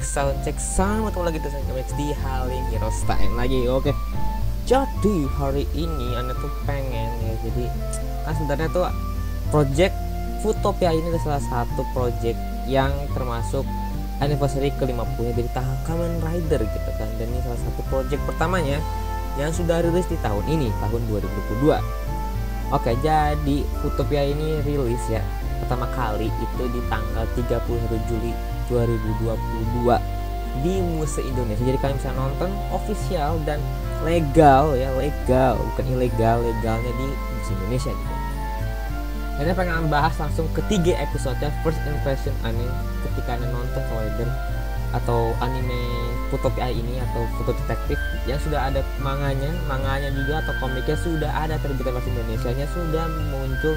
soundcheck sama ketemu lagi dengan kami di Haling Heroes Time lagi. Oke, jadi hari ini Anda tuh pengen ya, jadi kan sebenarnya tuh project Futopia ini adalah salah satu project yang termasuk anniversary ke-50 dari Kamen Rider gitu kan. Dan ini salah satu project pertamanya yang sudah rilis di tahun ini, tahun 2022. Oke, jadi Futopia ini rilis ya pertama kali itu di tanggal 31 Juli 2022 di Muse Indonesia. Jadi kalian bisa nonton official dan legal ya, legal bukan ilegal, legalnya di Muse Indonesia gitu. Dan saya pengen bahas langsung ketiga episode first impression anime ketika Anda nonton Rider atau anime Futopia ini atau Futo Detective yang sudah ada manganya juga atau komiknya sudah ada terbitan bahasa Indonesianya, sudah muncul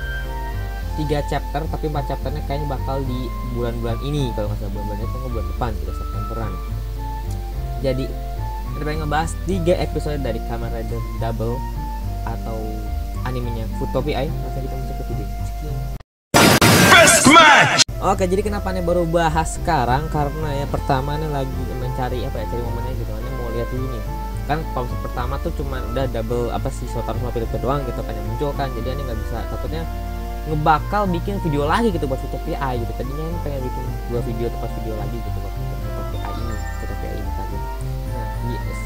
3 chapter, tapi 4 chapternya kayaknya bakal di bulan-bulan ini, kalau nggak salah bulan-bulan itu bulan depan gitu, Septemberan. Jadi kita pengen ngebahas 3 episode dari Kamen Rider Double atau animenya Futopia. Langsung kita masuk ke video. Oke, jadi kenapa nih baru bahas sekarang? Karena ya pertama nih lagi mencari cari momennya gitu. Nih mau lihat dulu nih. Kan kalau pertama tuh cuma udah double Shotaro sama Philip doang gitu kan yang muncul kan. Jadi ini nggak bisa, takutnya ngebakal bikin video lagi gitu buat Futopia gitu. Tadinya ini pengen bikin 2 video atau 4 video lagi gitu buat Futopia ini kan. Nah,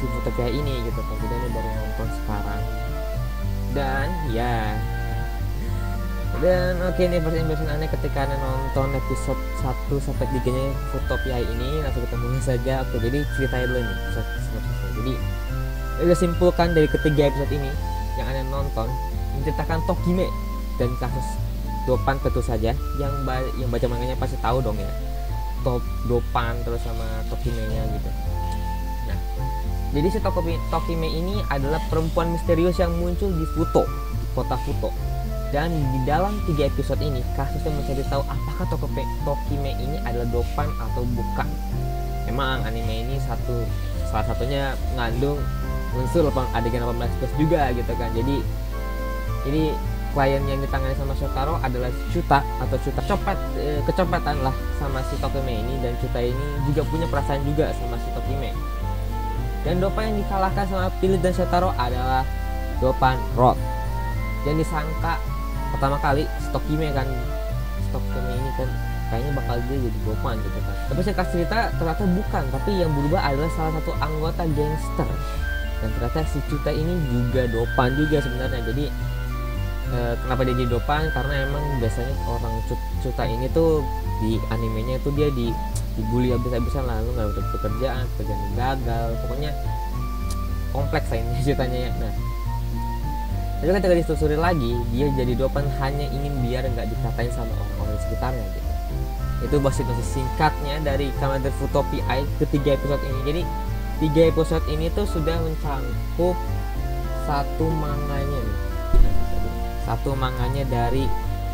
si Futopia ini gitu kan. Jadi ini baru nonton sekarang. Dan ya. Dan oke, ini first impression aneh ketika Anda nonton episode 1 sampai 3-nya Futopia ini. Langsung kita mulai saja. Oke, jadi ceritanya dulu nih. Jadi udah simpulkan dari ketiga episode ini yang Anda nonton menceritakan Tokime dan kasus Dopan, tentu saja yang baca manganya pasti tahu dong ya, Dopan terus sama Tokime-nya gitu. Nah, jadi si Tokime ini adalah perempuan misterius yang muncul di kota Futo. Dan di dalam 3 episode ini kasusnya mencari tahu apakah Tokime ini adalah Dopan atau bukan. Memang anime ini salah satunya mengandung unsur adegan 18+ juga gitu kan. Jadi klien yang ditangani sama Shotaro adalah Chuta atau kecopetan lah sama si Tokime ini, dan Chuta ini juga punya perasaan juga sama si Tokime. Dan Dopan yang dikalahkan sama Philip dan Shotaro adalah Dopan Road. Dan disangka pertama kali Tokime ini kan kayaknya bakal dia jadi Dopan gitu kan. Tapi singkat cerita ternyata bukan, tapi yang berubah adalah salah satu anggota gangster. Dan ternyata si Chuta ini juga Dopan juga sebenarnya. Jadi kenapa dia jadi Dopan? Karena emang biasanya orang Chuta ini tuh di animenya itu dia dibully habis-habisan, lalu nggak dapat pekerjaan gagal, pokoknya kompleks lah ini ceritanya ya. Nah, tapi ketika ditelusuri lagi, dia jadi Dopan hanya ingin biar nggak dikatain sama orang-orang di sekitarnya gitu. Itu sinopsis singkatnya dari Kamen Rider Futopia ketiga episode ini. Jadi 3 episode ini tuh sudah mencangkup satu manganya dari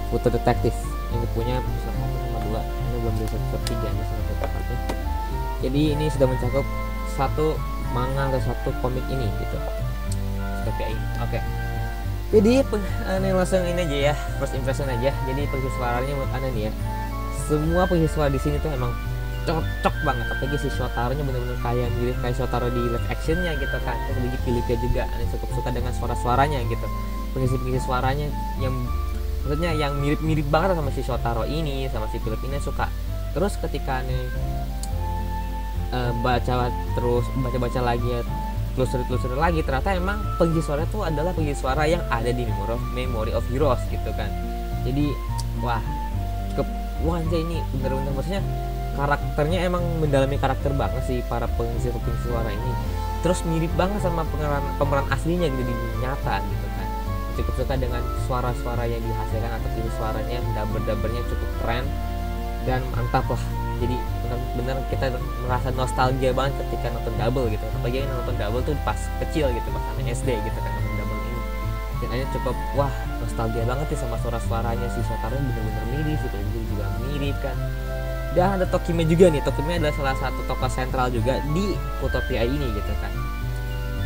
Futo Detective. Ini punya episode 1 sama 2. Ini belum di episode 3 nya sama tepatnya. Jadi ini sudah mencakup satu manga atau satu komik ini gitu. Futopia ini. Oke. Jadi ini langsung ini aja ya, first impression aja. Jadi pengisi suaranya menurut Anda nih ya. Semua pengisi suara di sini tuh emang cocok banget, apalagi si Shotaro-nya bener-bener mirip kayak Shotaro di live actionnya gitu kan. Terus di Philipnya juga, Anda cukup suka dengan suara-suaranya gitu. Pengisi suaranya yang maksudnya yang mirip-mirip banget sama si Shotaro ini, sama si Philip ini suka. Terus ketika nih baca lagi ya, telusuri lagi, ternyata emang pengisi suara itu adalah pengisi suara yang ada di Memory of Heroes gitu kan. Jadi wah ini bener-bener maksudnya karakternya emang mendalami karakter banget sih para pengisi suara ini. Terus mirip banget sama pemeran aslinya gitu di nyata gitu kan. Cukup suka dengan suara-suara yang dihasilkan atau pengisi suaranya, dubber-dubbernya cukup keren dan mantap lah. Jadi benar-benar kita merasa nostalgia banget ketika nonton Double gitu. Apalagi nonton Double tuh pas kecil gitu, pas anak SD gitu kan nonton Double ini. Dan akhirnya cukup nostalgia banget sih sama suara-suaranya si Shotaro, benar-benar mirip gitu, juga mirip kan. Dan ada Tokime juga nih. Tokime adalah salah satu tokoh sentral juga di Futopia ini gitu kan.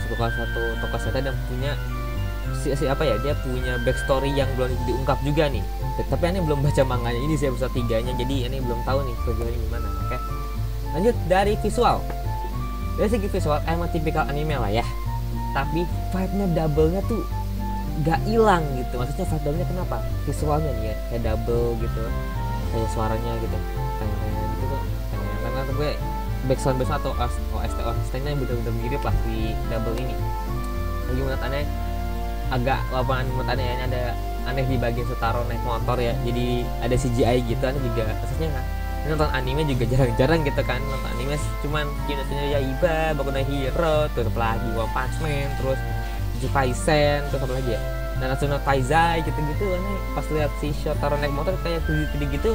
Salah satu tokoh sentral dan punya dia punya backstory yang belum diungkap juga nih. Tapi ini belum baca manganya ini sih episode 3-nya, jadi ini belum tahu nih kejualannya gimana. Oke. Lanjut dari visual. Dari segi visual emang tipikal anime lah ya, tapi vibe-nya double-nya tuh gak hilang gitu. Maksudnya vibe double-nya kenapa? Visualnya nih ya, kayak double gitu, kayak suaranya gitu, kayak gitu tuh. Karena gue backsound atau OST-nya bener-bener mirip lah di double ini. Lagi menurut aneh agak lapangan menurut aneh ya, ada aneh di bagian Shotaro naik motor ya, jadi ada CGI gitu. Aneh juga maksudnya nonton anime juga jarang-jarang gitu kan, nonton anime cuman Kimetsu no Yaiba, Boku no Hero, terus lagi One Punch Man, terus Jujutsu Kaisen, terus apa lagi ya, Nanatsu no Taizai gitu-gitu. Aneh pas lihat si Shotaro naik motor kayak 3D gitu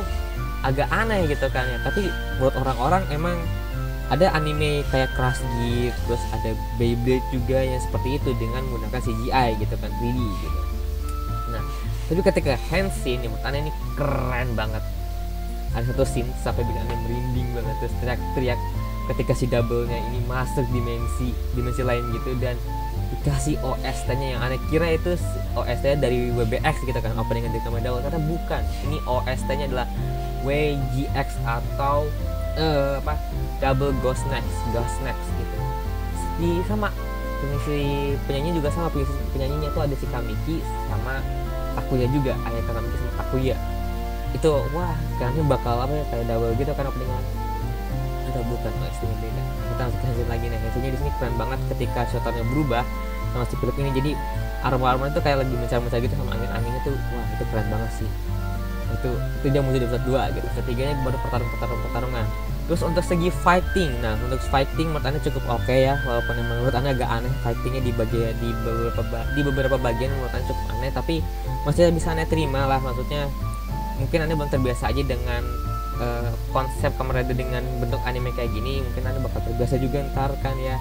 agak aneh gitu kan ya. Tapi buat orang-orang emang ada anime kayak Crush Gear, terus ada Beyblade juga yang seperti itu dengan menggunakan CGI gitu kan, 3D gitu. Nah, tapi ketika Henshin menurut aneh ini keren banget. Ada satu scene sampai bikin aneh merinding banget, terus teriak-teriak ketika si double-nya ini masuk dimensi lain gitu, dan dikasih OST-nya yang aneh kira itu OST-nya dari WBX gitu kan, opening dari nama double, ternyata bukan. Ini OST-nya adalah WGX atau Double Ghost Next gitu. Di sama si penyanyi juga sama, penyanyinya tuh ada si Kamiki sama Takuya juga, ayah Kamiki sama Takuya. Itu wah kayaknya bakal apa ya, kayak double gitu kan openingan. Atau bukan, OST-nya beda. Kita masuk ke lagi nih. Hasilnya di sini keren banget ketika shotnya berubah sama si Philip ini, jadi aroma-aroma itu kayak lagi mencar-mencar gitu sama angin-anginnya tuh. Wah, itu keren banget sih. Itu dia muncul di episode 2 gitu. Episode 3 nya baru pertarungan. Terus untuk segi fighting, nah untuk fighting menurut Anda cukup oke ya, walaupun menurut Anda agak aneh fightingnya di beberapa bagian menurut Anda cukup aneh, tapi masih bisa Anda terima lah. Maksudnya mungkin Anda belum terbiasa aja dengan konsep Kamen Rider dengan bentuk anime kayak gini, mungkin Anda bakal terbiasa juga ntar kan ya.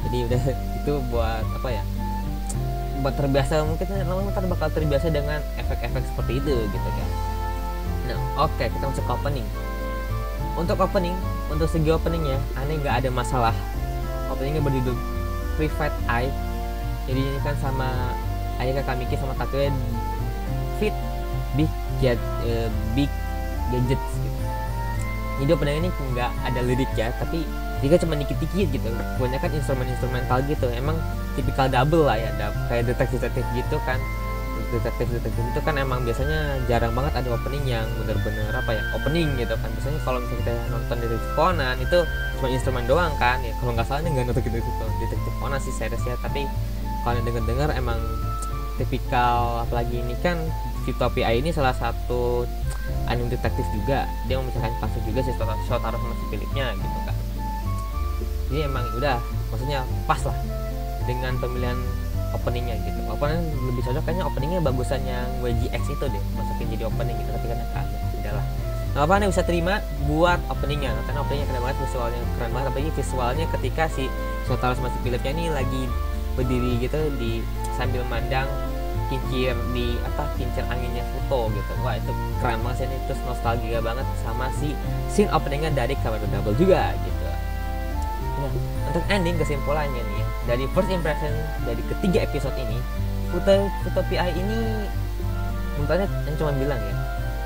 Jadi udah itu buat apa ya, buat terbiasa, mungkin ntar bakal terbiasa dengan efek-efek seperti itu gitu kan. Nah oke, kita masuk ke opening. Untuk segi openingnya aneh nggak ada masalah. Openingnya berjudul Private Eye, jadi ini kan sama Ayaka Kamiki sama Takuya Fit Big Gadgets gitu. Jadi opening ini nggak ada lirik ya, tapi jika cuma dikit-dikit gitu, kebanyakan instrumental gitu. Emang tipikal double lah ya, kayak detektif gitu kan. Detektif itu kan emang biasanya jarang banget ada opening yang bener-bener apa ya, opening gitu kan. Biasanya kalau misalnya kita nonton Detektif Conan itu cuma instrumen doang kan ya, kalau nggak salah ini nggak nonton Detektif Conan sih series ya, tapi kalau yang denger emang tipikal. Apalagi ini kan Utopia ini salah satu anime detektif juga, dia memisahkan kasus juga si Shotaro sama si Philipnya gitu kan. Jadi emang udah maksudnya pas lah dengan pemilihan openingnya gitu. Walaupun lebih cocok kayaknya openingnya bagusan yang WGX itu deh, masukin jadi opening gitu, tapi karena kan udahlah. Nah apa nih bisa terima buat openingnya, karena openingnya keren banget, visualnya keren banget. Apalagi visualnya ketika si Shotaro sama si Philipnya ini lagi berdiri gitu di sambil mandang kincir anginnya foto gitu. Wah itu keren banget sih ini, terus nostalgia banget sama si scene openingnya dari Kamen Rider Double juga gitu. Nah untuk ending kesimpulannya nih ya, dari first impression dari ketiga episode ini, Utopia ini menurut Anda yang cuma bilang ya,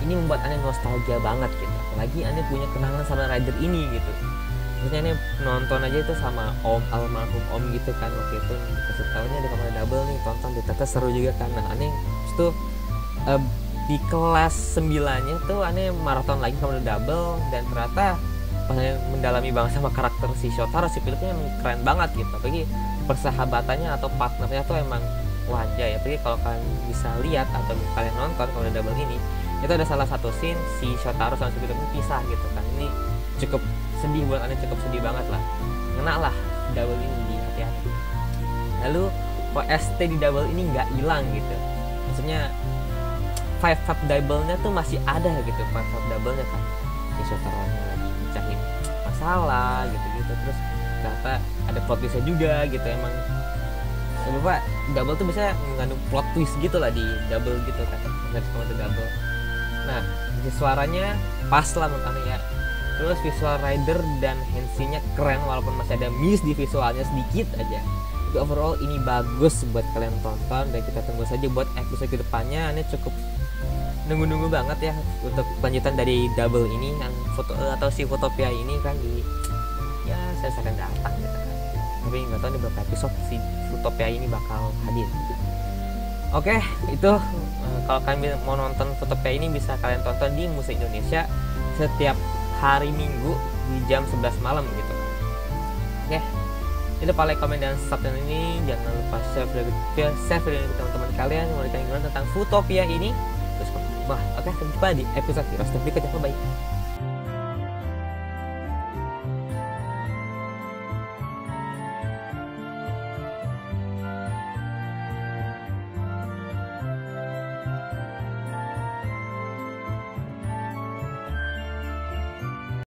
ini membuat Anda nostalgia banget gitu. Apalagi Anda punya kenangan sama rider ini gitu. Maksudnya Anda nonton aja itu sama almarhum Om gitu kan, waktu itu dikasih tahunya ada Kamen Rider Double nih, tonton ternyata seru juga kan. Nah Anda itu di kelas 9-nya tuh Anda maraton lagi Kamen Rider Double, dan ternyata pas mendalami banget sama karakter si Shotaro, si Philipnya emang keren banget gitu. Apalagi persahabatannya atau partnernya tuh emang wajah ya. Apalagi kalau kalian bisa lihat atau kalian nonton Kamen Rider Double ini, itu ada salah satu scene si Shotaro sama si Philipnya pisah gitu kan. Ini cukup sedih buat Anda, cukup sedih banget lah, ngena lah Double ini di hati aku. Lalu OST di Double ini nggak hilang gitu, maksudnya five double-nya tuh masih ada gitu, five double-nya kan si Shotaro-nya lagi mecahin masalah gitu-gitu, terus ternyata ada plot twist-nya juga gitu. Emang Bapak Double tuh bisa mengandung plot twist gitu lah di Double gitu kan, sama Double. Nah di suaranya pas lah menurut Anda ya. Terus visual rider dan Henshin-nya keren, walaupun masih ada miss di visualnya sedikit aja. Tapi overall ini bagus buat kalian tonton, dan kita tunggu saja buat episode kedepannya. Ini cukup nunggu-nunggu banget ya untuk lanjutan dari Double ini, yang foto atau si Utopia ini kan di ya saya sering datang gitu kan. Tapi nggak tahu nih berapa episode si Zootopia ini bakal hadir. Oke, itu kalau kalian mau nonton Zootopia ini bisa kalian tonton di Musik Indonesia setiap hari Minggu di jam 11 malam gitu. Oke, itu lupa like, komen, dan subscribe ini. Jangan lupa share video ini ke teman-teman kalian yang mau dikalian tentang Zootopia ini. Terus oke, sampai jumpa di episode berikutnya. Bye.